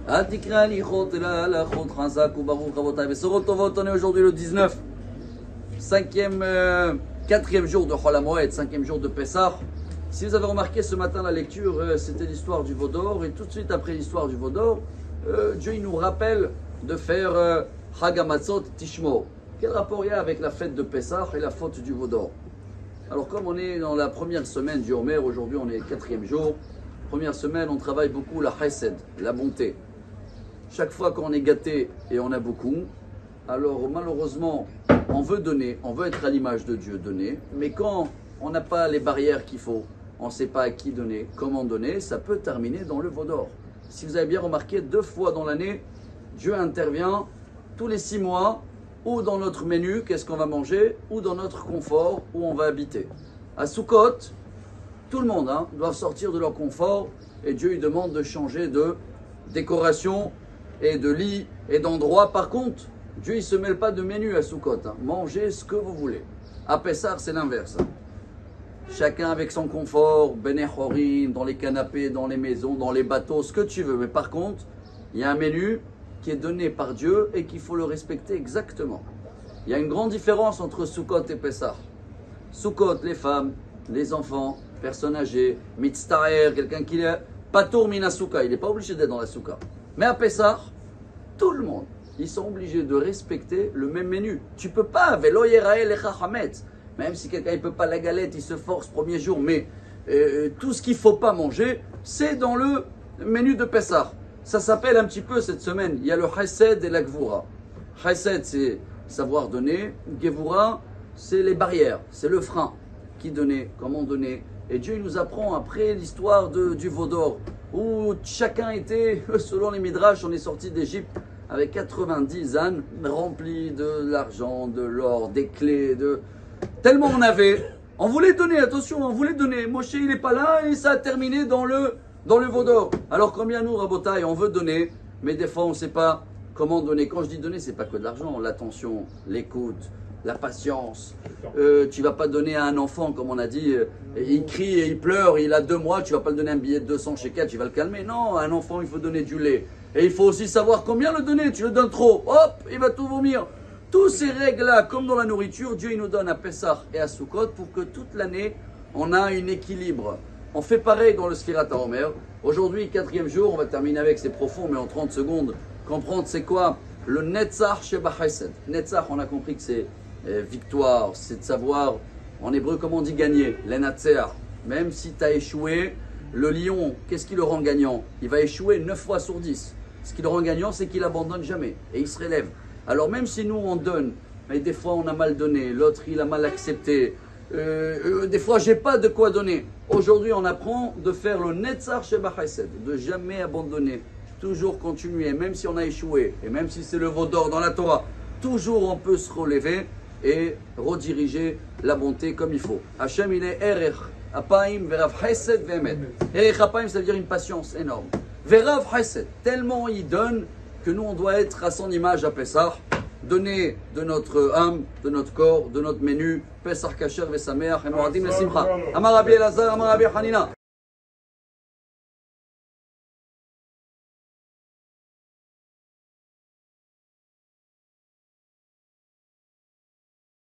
Atikra lichot la la chot chazak ou baruch rabotai. Besorot tovot, on est aujourd'hui le 19, quatrième jour de Chol HaMoed, cinquième jour de Pessah. Si vous avez remarqué ce matin la lecture, c'était l'histoire du veau d'or, et tout de suite après l'histoire du veau d'or, Dieu il nous rappelle de faire Chag HaMatzot Tishmo. Quel rapport il y a avec la fête de Pessah et la faute du veau d'or? Alors comme on est dans la première semaine du Homer, aujourd'hui on est quatrième jour. Première semaine, on travaille beaucoup la chesed, la bonté. Chaque fois qu'on est gâté et on a beaucoup, alors malheureusement, on veut donner, on veut être à l'image de Dieu, donner. Mais quand on n'a pas les barrières qu'il faut, on ne sait pas à qui donner, comment donner, ça peut terminer dans le veau d'or. Si vous avez bien remarqué, 2 fois dans l'année, Dieu intervient tous les 6 mois, ou dans notre menu, qu'est-ce qu'on va manger, ou dans notre confort, où on va habiter. À Sukkot, tout le monde doit sortir de leur confort et Dieu lui demande de changer de décoration et de lit et d'endroit. Par contre, Dieu ne se mêle pas de menu à Sukkot. Mangez ce que vous voulez. À Pessah, c'est l'inverse. Chacun avec son confort, Benechorin, dans les canapés, dans les maisons, dans les bateaux, ce que tu veux. Mais par contre, il y a un menu qui est donné par Dieu et qu'il faut le respecter exactement. Il y a une grande différence entre Sukkot et Pessah. Sukkot, les femmes, les enfants, personnes âgées, mitztaher, quelqu'un qui est patour mina souka, il n'est pas obligé d'être dans la souka. Mais à Pessah, tout le monde, ils sont obligés de respecter le même menu. Tu peux pas, velo yerae lecha chametz. Même si quelqu'un ne peut pas la galette, il se force premier jour, mais tout ce qu'il ne faut pas manger, c'est dans le menu de Pessah. Ça s'appelle un petit peu cette semaine, il y a le chesed et la gvura. Chesed, c'est savoir donner. Gevura, c'est les barrières, c'est le frein. Qui donner, comment donner. Et Dieu il nous apprend après l'histoire du veau d'or, où chacun était, selon les midrash, on est sorti d'Égypte avec 90 ânes remplis de l'argent, de l'or, des clés, tellement on avait. On voulait donner, attention, on voulait donner. Moshe il n'est pas là et ça a terminé dans le veau d'or. Alors combien nous, Rabotai, on veut donner, mais des fois on ne sait pas comment donner. Quand je dis donner, c'est pas que de l'argent, l'attention, l'écoute, la patience. Tu vas pas donner à un enfant, comme on a dit, il crie et il pleure, il a 2 mois, tu vas pas le donner un billet de 200 shekels, tu vas le calmer. Non, à un enfant, il faut donner du lait. Et il faut aussi savoir combien le donner. Tu le donnes trop, hop, il va tout vomir. Toutes ces règles-là, comme dans la nourriture, Dieu il nous donne à Pessah et à Sukkot pour que toute l'année, on a un équilibre. On fait pareil dans le Sfirat HaOmer. Aujourd'hui, 4e jour, on va terminer avec, c'est profond, mais en 30 secondes, comprendre c'est quoi le Netzach Sheba Chesed. Netzach, on a compris que c'est victoire, c'est de savoir, en hébreu, comment on dit gagner, l'enatzer. Même si tu as échoué, le lion, qu'est-ce qui le rend gagnant? Il va échouer 9 fois sur 10. Ce qui le rend gagnant, c'est qu'il abandonne jamais et il se relève. Alors même si nous on donne, mais des fois on a mal donné, l'autre il a mal accepté, des fois j'ai pas de quoi donner. Aujourd'hui on apprend de faire le Netzach Sheba Chesed, de jamais abandonner, toujours continuer, même si on a échoué, et même si c'est le veau d'or dans la Torah, toujours on peut se relever et rediriger la bonté comme il faut. Hachem il est Erech Apaim Verav Chesed Ve'emet. Erech Apaim ça veut dire une patience énorme. Verav Chesed, tellement il donne que nous on doit être à son image à Pessah, donner de notre âme, de notre corps, de notre menu, Pessah Kasher Vesameach, et Moadim Lesimcha. Amar Rabbi Elazar, Amar Rabbi Hanina.